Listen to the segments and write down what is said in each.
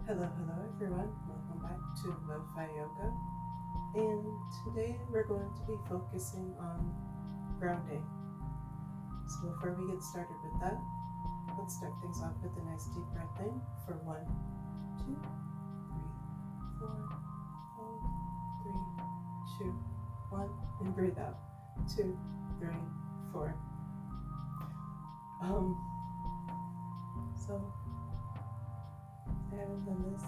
Hello everyone. Welcome back to LoFi Yoga. And today we're going to be focusing on grounding. So before we get started with that, let's start things off with a nice deep breath in for 1, 2, 3, 4, hold, 3, 2, 1, and breathe out. 2, 3, 4. So I haven't done this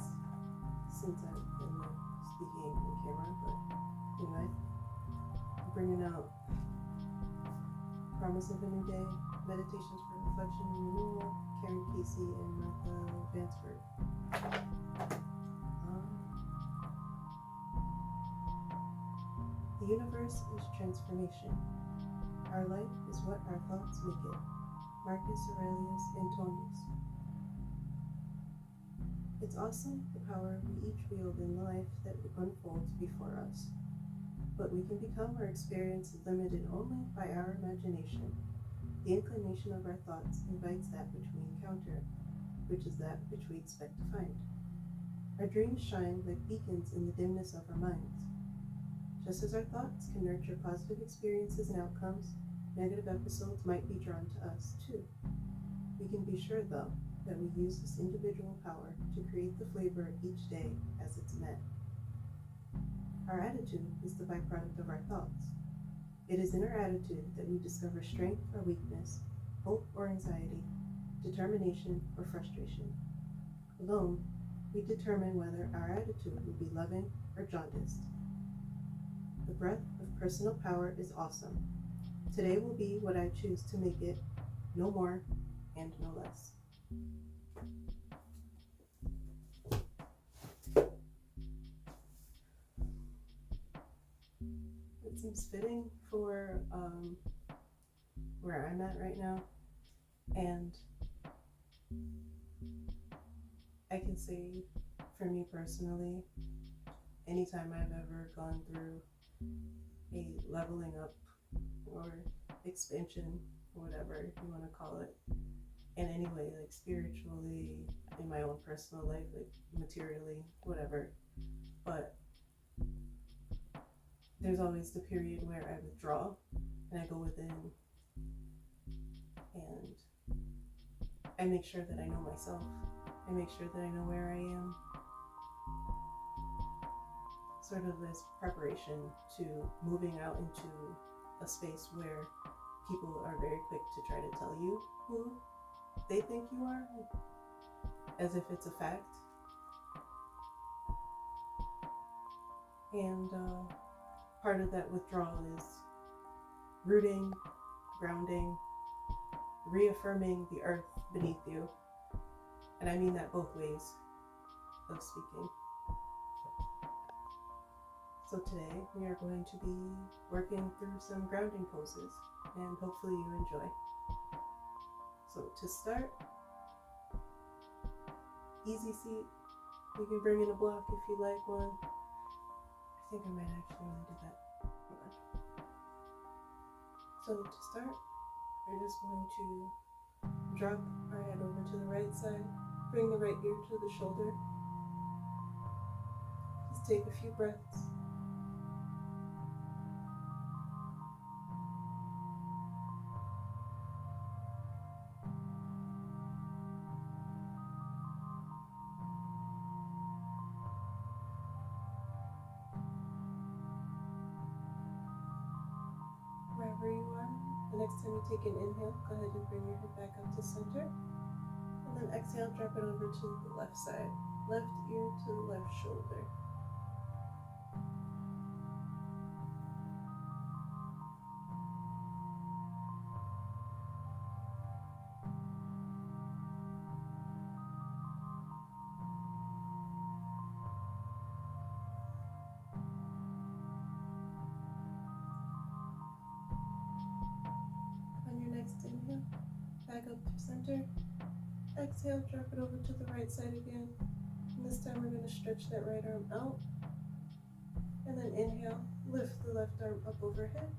since I've been speaking on camera, but anyway, I'm bringing out Promise of a New Day, Meditations for Reflection and Renewal, Karen Casey and Martha Vansford. The universe is transformation. Our life is what our thoughts make it. Marcus Aurelius Antonius. It's awesome the power we each wield in life that unfolds before us. But we can become or experience limited only by our imagination. The inclination of our thoughts invites that which we encounter, which is that which we expect to find. Our dreams shine like beacons in the dimness of our minds. Just as our thoughts can nurture positive experiences and outcomes, negative episodes might be drawn to us too. We can be sure, though, that we use this individual power to create the flavor each day as it's met. Our attitude is the byproduct of our thoughts. It is in our attitude that we discover strength or weakness, hope or anxiety, determination or frustration. Alone, we determine whether our attitude will be loving or jaundiced. The breath of personal power is awesome. Today will be what I choose to make it, no more and no less. It seems fitting for where I'm at right now, and I can say for me personally, anytime I've ever gone through a leveling up or expansion, whatever you want to call it, in any way, like spiritually, in my own personal life, like materially, whatever, but there's always the period where I withdraw and I go within and I make sure that I know myself. I make sure that I know where I am. Sort of this preparation to moving out into a space where people are very quick to try to tell you who they think you are, as if it's a fact. And part of that withdrawal is rooting, grounding, reaffirming the earth beneath you. And I mean that both ways of speaking. So today we are going to be working through some grounding poses, and hopefully you enjoy. So to start, easy seat. You can bring in a block if you like one. I think I might actually want to do that. Okay. So to start, we're just going to drop our head over to the right side, bring the right ear to the shoulder. Just take a few breaths. Wherever you are, the next time you take an inhale, go ahead and bring your head back up to center. And then exhale, drop it over to the left side, left ear to the left shoulder. On your next inhale, back up to center. Exhale, drop it over to the right side again. And this time we're going to stretch that right arm out. And then inhale, lift the left arm up overhead.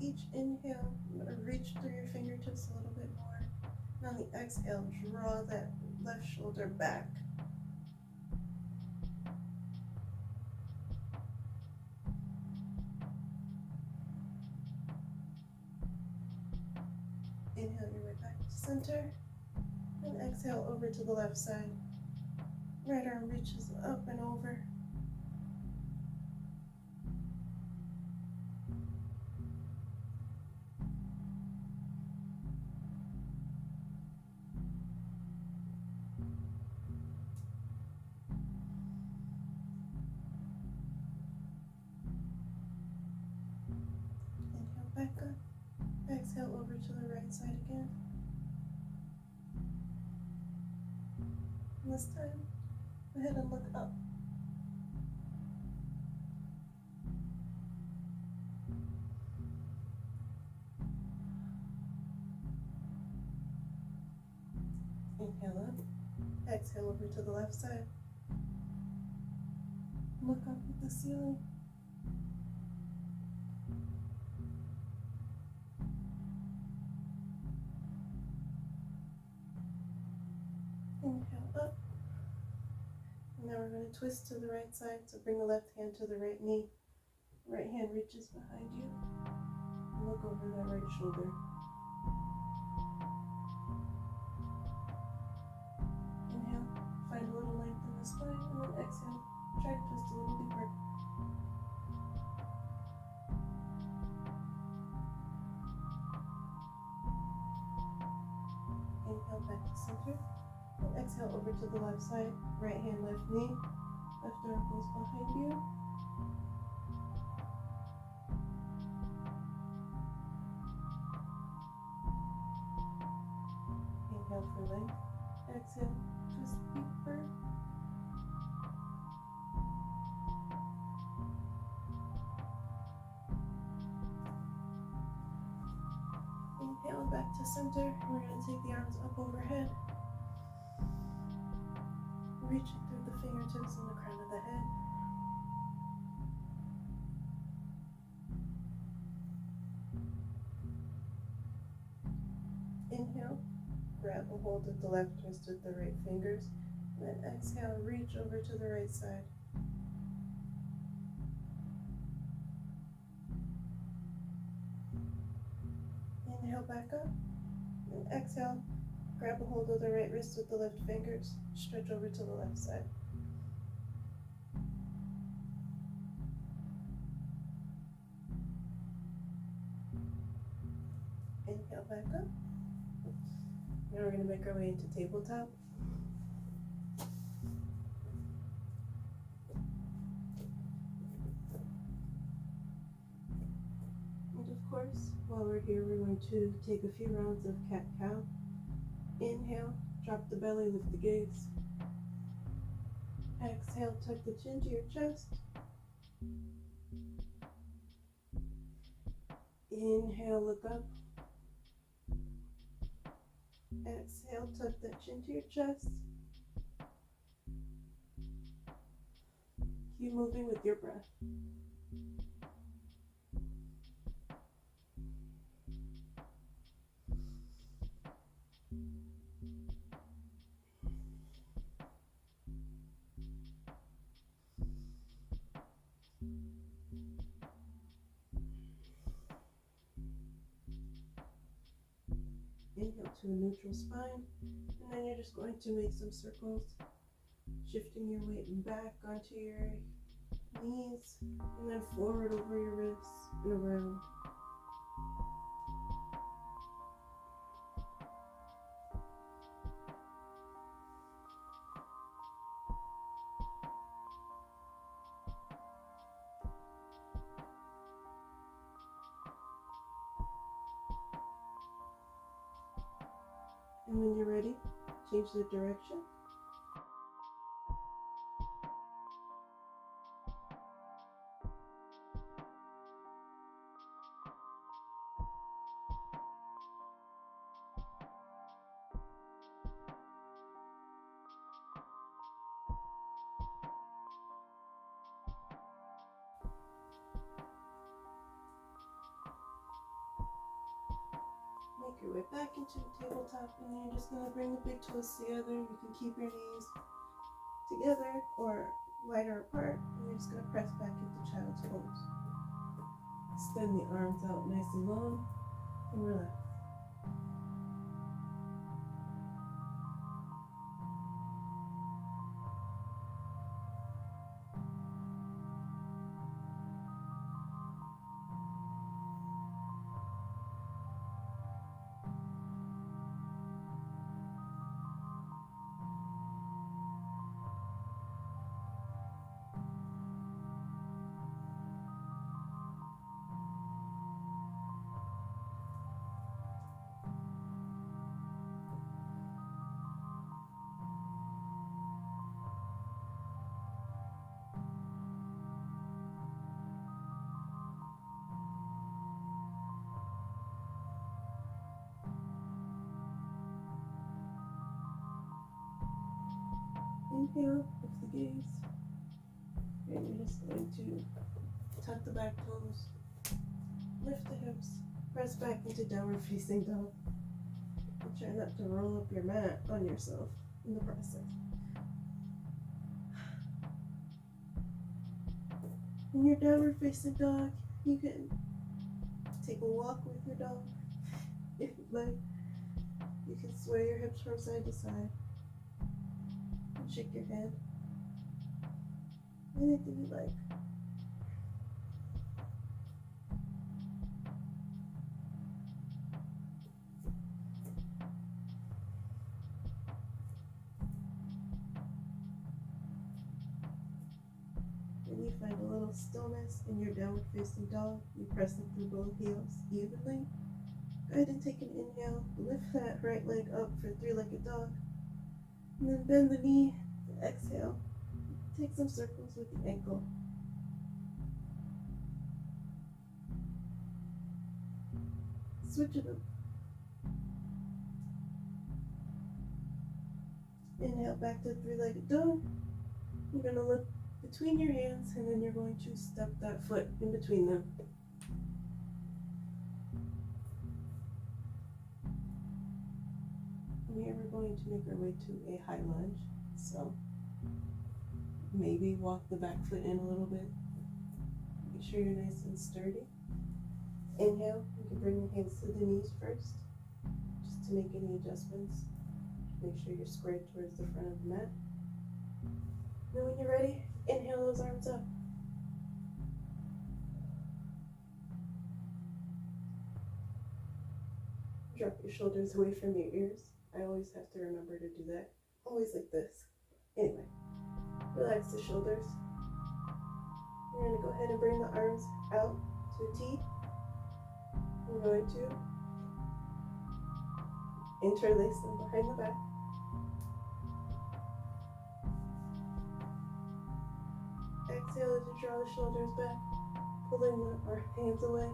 Each inhale, reach through your fingertips a little bit more. And on the exhale, draw that left shoulder back. Inhale your way back to center. And exhale over to the left side. Right arm reaches up and over. Inhale back up. Exhale over to the right side again. And this time, go ahead and look up. Inhale up. Exhale over to the left side. Look up at the ceiling. Inhale up. And now we're going to twist to the right side. So bring the left hand to the right knee. Right hand reaches behind you. And look over that right shoulder. Inhale. Find a little length in the spine. And then exhale. Try to twist a little deeper. Inhale back to center. And exhale over to the left side. Right hand, left knee. Left arm goes behind you. Inhale for length. Exhale, twist deeper. Inhale back to center. We're going to take the arms up overhead. Reaching through the fingertips and the crown of the head. Inhale, grab a hold of the left wrist with the right fingers. And then exhale, reach over to the right side. Inhale back up. And exhale, grab a hold of the right wrist with the left fingers. Stretch over to the left side. Inhale back up. Now we're going to make our way into tabletop. And of course, while we're here, we're going to take a few rounds of cat-cow. Inhale, drop the belly, lift the gaze. Exhale, tuck the chin to your chest. Inhale, look up. Exhale, tuck that chin to your chest. Keep moving with your breath. Inhale to a neutral spine, and then you're just going to make some circles, shifting your weight back onto your knees, and then forward over your wrists and around. And when you're ready, change the direction. your way back into the tabletop, and then you're just going to bring the big toes together. You can keep your knees together or wider apart, and you're just going to press back into child's pose. Extend the arms out nice and long and relax. Inhale, lift the gaze, and you're just going to tuck the back toes, lift the hips, press back into downward facing dog, and try not to roll up your mat on yourself in the process. In your downward facing dog, you can take a walk with your dog if you'd like. You can sway your hips from side to side. Shake your head. Anything you like. When you find a little stillness in your downward facing dog, you press it through both heels evenly. Go ahead and take an inhale. Lift that right leg up for three-legged dog. And then bend the knee, exhale, take some circles with the ankle. Switch it up. Inhale back to three-legged dog. You're going to look between your hands, and then you're going to step that foot in between them. From here, we're going to make our way to a high lunge. So maybe walk the back foot in a little bit. Make sure you're nice and sturdy. Inhale, you can bring your hands to the knees first, just to make any adjustments. Make sure you're squared towards the front of the mat. Then when you're ready, inhale those arms up. Drop your shoulders away from your ears. I always have to remember to do that. Always like this. Anyway, relax the shoulders. You're going to go ahead and bring the arms out to a T. We're going to interlace them behind the back. Exhale as you draw the shoulders back, pulling our hands away.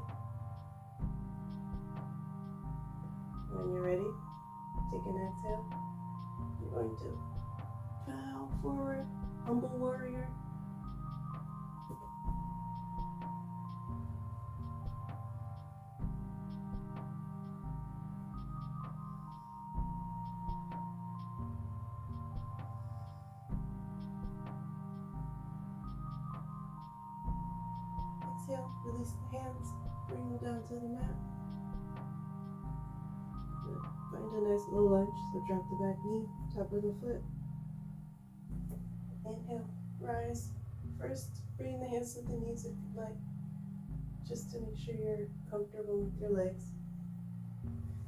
When you're ready, take an exhale. You're going to bow forward, humble warrior. Exhale, release the hands, bring them down to the mat. Find a nice low lunge, so drop the back knee, top of the foot. Inhale, rise. First, bring the hands to the knees if you'd like, just to make sure you're comfortable with your legs.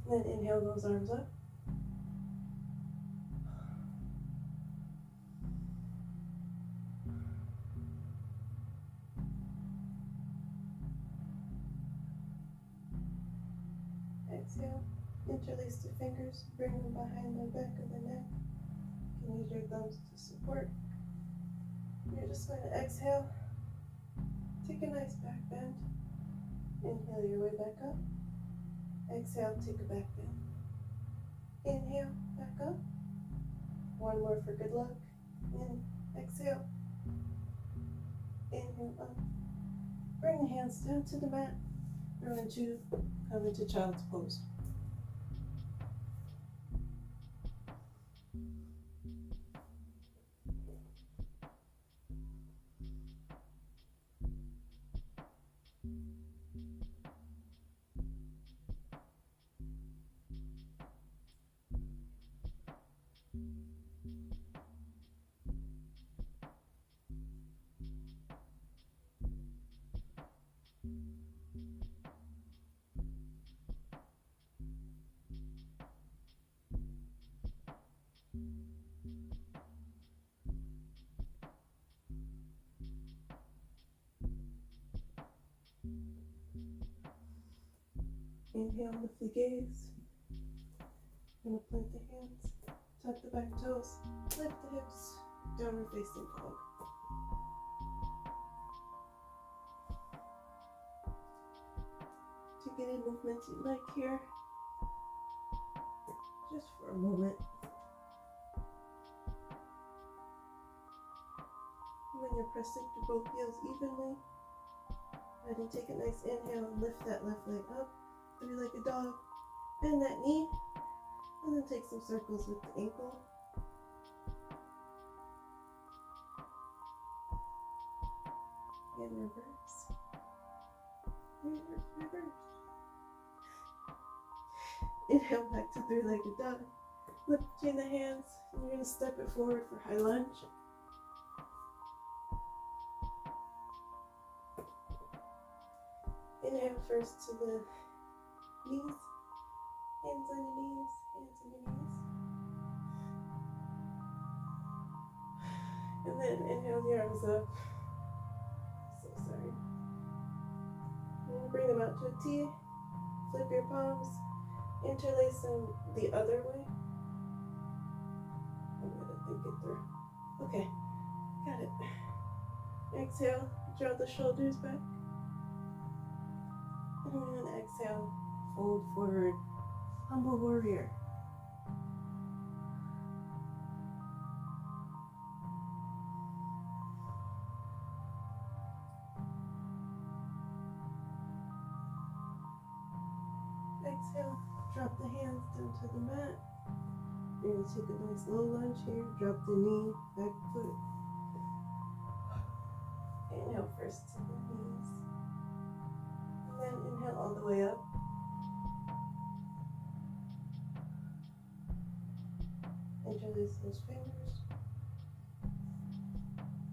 And then inhale those arms up. Exhale, interlace the fingers, bring them behind the back of the neck. You can use your thumbs to support. You're just going to exhale, take a nice back bend, inhale your way back up, exhale, take a back bend, inhale, back up, one more for good luck, in, exhale, inhale up, bring the hands down to the mat, we're going to come into child's pose. Inhale, lift the gaze. Gonna plant the hands, tuck the back toes, lift the hips, downward facing dog. Take any movements you like here, just for a moment. When you're pressing through both heels evenly, go ahead and take a nice inhale and lift that left leg up, three-legged dog. Bend that knee, and then take some circles with the ankle. And reverse. Reverse, reverse. Inhale back to three-legged dog. Lift between the hands, and you're going to step it forward for high lunge. Inhale first to the knees. Hands on your knees, hands on your knees. And then inhale the arms up. So sorry. I'm going to bring them out to a T. Flip your palms. Interlace them the other way. I'm going to think it through. Okay, got it. Exhale, draw the shoulders back. And we're going to exhale, fold forward. Humble warrior. Exhale, drop the hands down to the mat. You're going to take a nice low lunge here. Drop the knee, back foot. Inhale first to the knees. And then inhale all the way up. Interlace those fingers.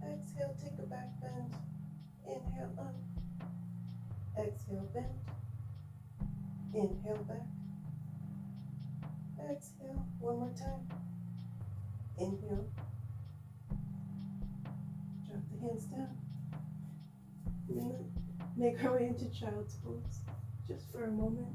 Exhale, take a back bend. Inhale up. Exhale, bend. Inhale back. Exhale, one more time. Inhale. Drop the hands down. We're going to make our way into child's pose just for a moment.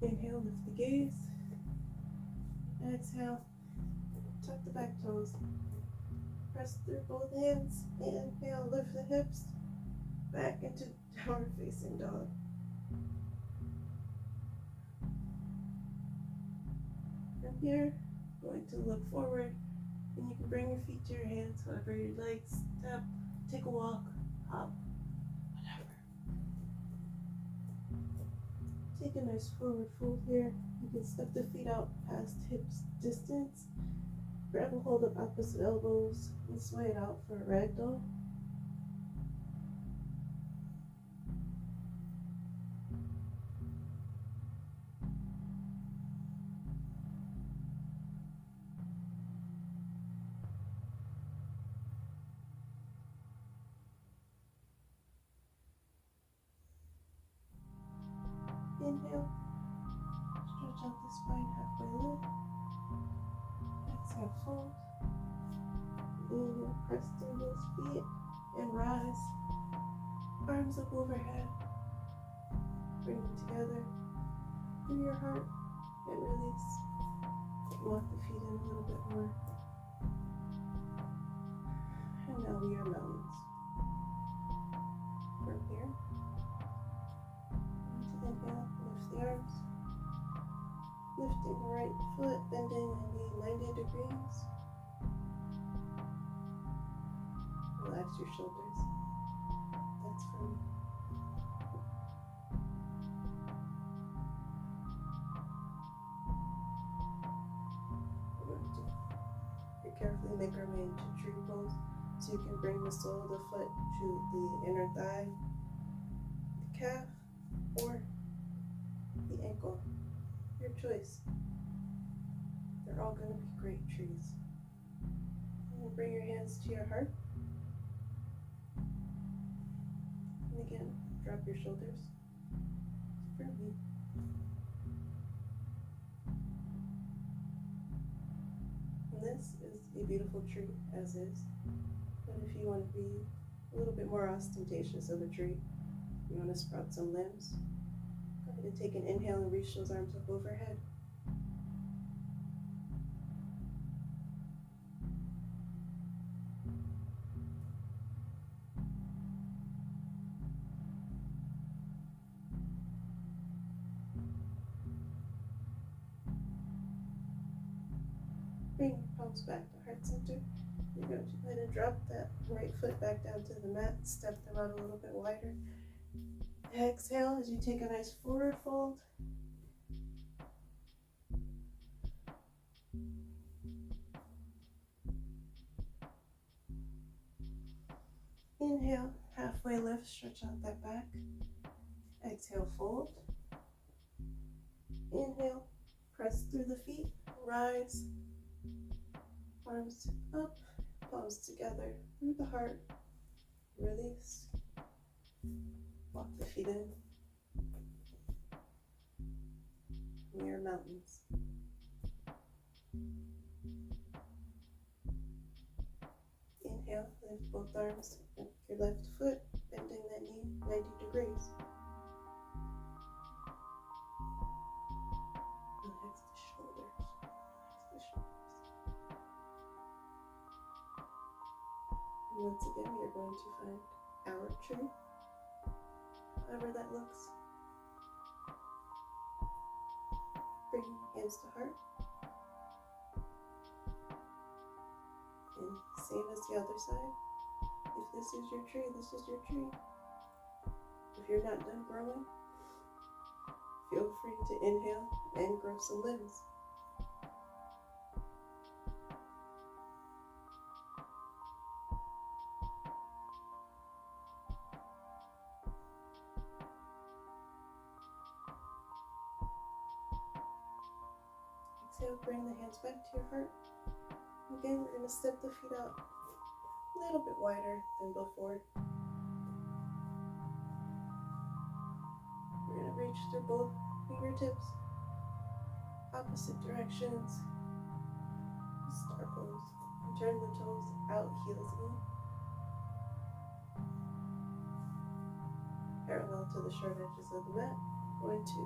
Inhale, lift the gaze. Exhale, tuck the back toes. Press through both hands. Inhale, lift the hips. Back into downward facing dog. From here, going to look forward. And you can bring your feet to your hands, however you'd like. Step, take a walk, hop, whatever. Take a nice forward fold here. You can step the feet out past hips distance. Grab a hold of opposite elbows and sway it out for a ragdoll. Inhale, stretch out the spine halfway lift. Exhale, fold. Inhale, press through those feet and rise. Arms up overhead. Bring them together through your heart and release. Walk the feet in a little bit more. And now we are mountains. From here, inhale, lift the arms. Lifting the right foot, bending the knee 90 degrees. Relax your shoulders. That's for me. We're going to carefully make our way into tree pose, so you can bring the sole of the foot to the inner thigh, the calf or the ankle. Your choice. They're all going to be great trees. And bring your hands to your heart. And again, drop your shoulders firmly. And this is a beautiful tree as is. But if you want to be a little bit more ostentatious of a tree, you want to sprout some limbs, go ahead and take an inhale and reach those arms up overhead. Bring your palms back to heart center. You're going to go ahead and drop that right foot back down to the mat. Step them out a little bit wider. Exhale as you take a nice forward fold. Inhale, halfway lift, stretch out that back. Exhale, fold. Inhale, press through the feet, rise. Arms up, palms together through the heart. Release. Walk the feet in. Mirror mountains. Inhale, lift both arms. Your left foot, bending that knee 90 degrees. Relax the shoulders. Relax the shoulders. And once again, we are going to find our tree, however that looks. Bring hands to heart. And same as the other side. If this is your tree, this is your tree. If you're not done growing, feel free to inhale and grow some limbs. Exhale, bring the hands back to your heart. Again, we're going to step the feet out a little bit wider than before. We're going to reach through both fingertips, opposite directions, star pose, and turn the toes out, heels in, parallel to the short edges of the mat. Going to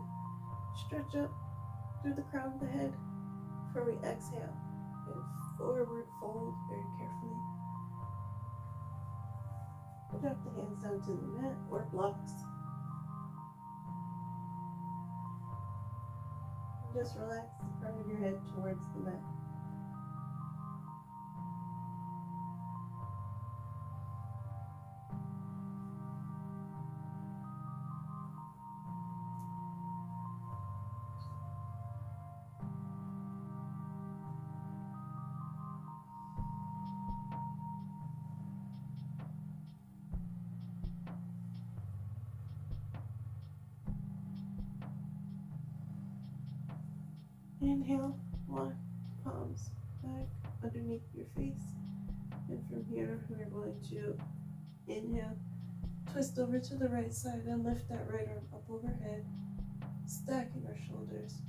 stretch up through the crown of the head before we exhale and forward fold very carefully. Drop the hands down to the mat or blocks. And just relax the front of your head towards the mat. Inhale, walk palms back underneath your face. And from here, we're going to inhale, twist over to the right side and lift that right arm up overhead, stacking our shoulders.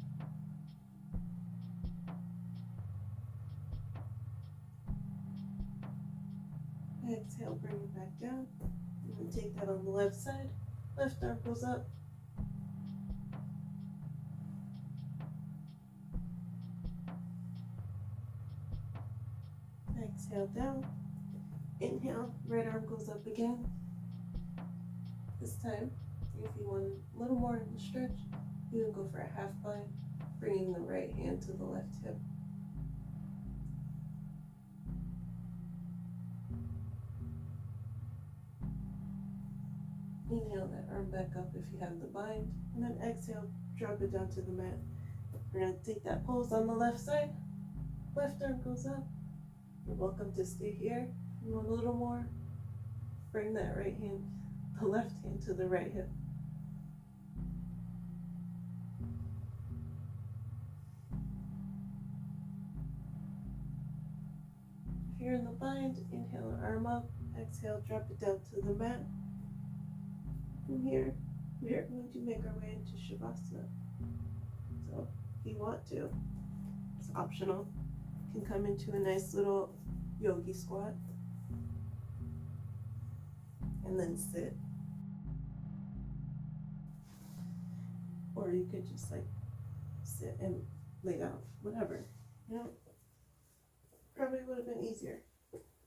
Exhale, bring it back down. And then take that on the left side. Left arm goes up. Exhale down. Inhale, right arm goes up again. This time, if you want a little more in the stretch, you can go for a half bind, bringing the right hand to the left hip. Inhale that arm back up if you have the bind, and then exhale, drop it down to the mat. We're going to take that pose on the left side. Left arm goes up. You're welcome to stay here. If you want a little more, bring that right hand, the left hand to the right hip. If you're in the bind, inhale an arm up, exhale, drop it down to the mat. From here, we are going to make our way into Shavasana. So if you want to, it's optional. You can come into a nice little yogi squat and then sit. Or you could just sit and lay down, whatever. Probably would have been easier.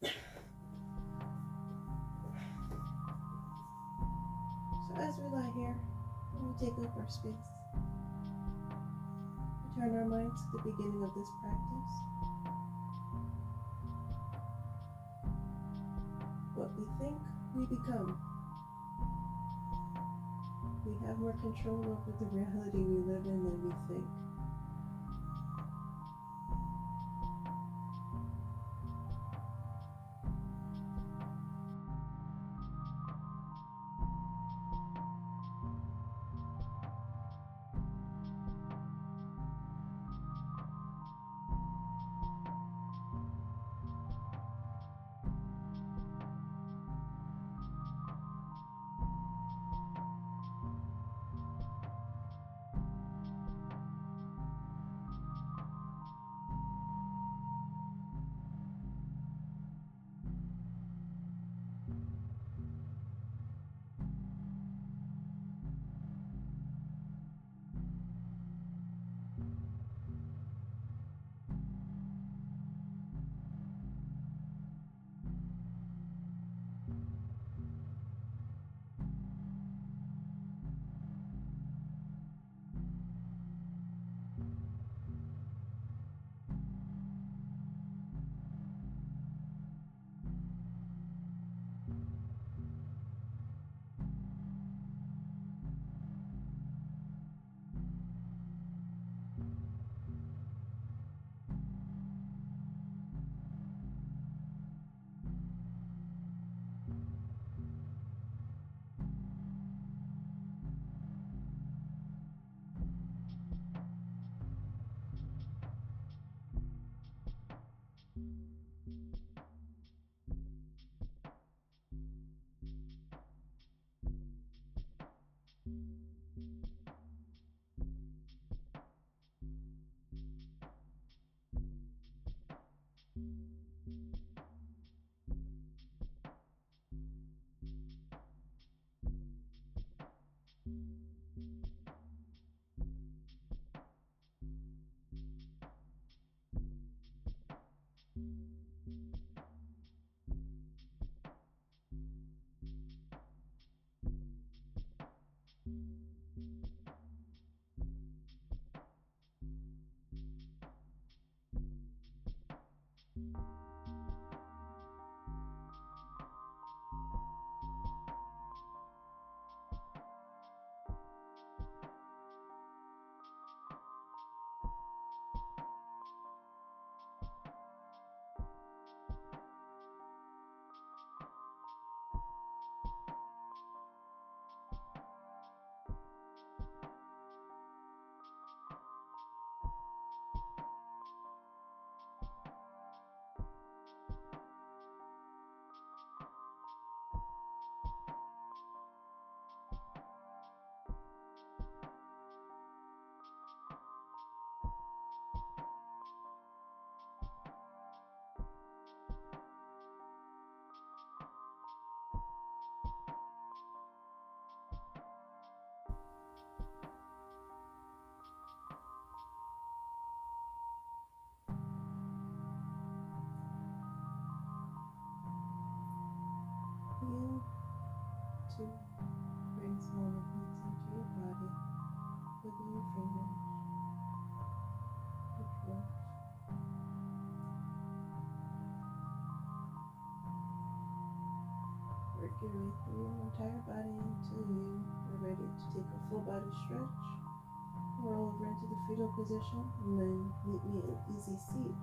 So as we lie here, we take up our space. We turn our minds to the beginning of this practice. What we think, we become. We have more control over the reality we live in than we think. Begin to bring small movements into your body, wiggle your fingers, your toes. Work your way through your entire body until you are ready to take a full body stretch. Roll over into the fetal position and then meet me in easy seat.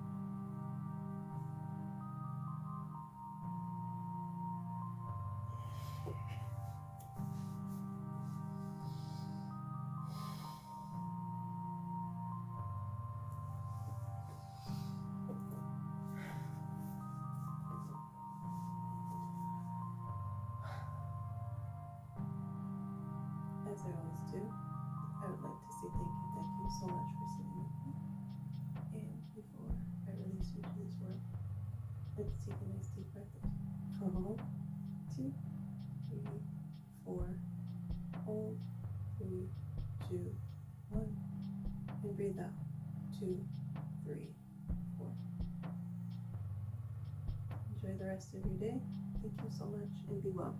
As I always do, I would like to say thank you so much for sitting with me. And before I release you to this world, let's take a nice deep breath in. 1, 2, 3, 4. Hold. 3, 2, 1. And breathe out. 2, 3, 4. Enjoy the rest of your day. Thank you so much and be well.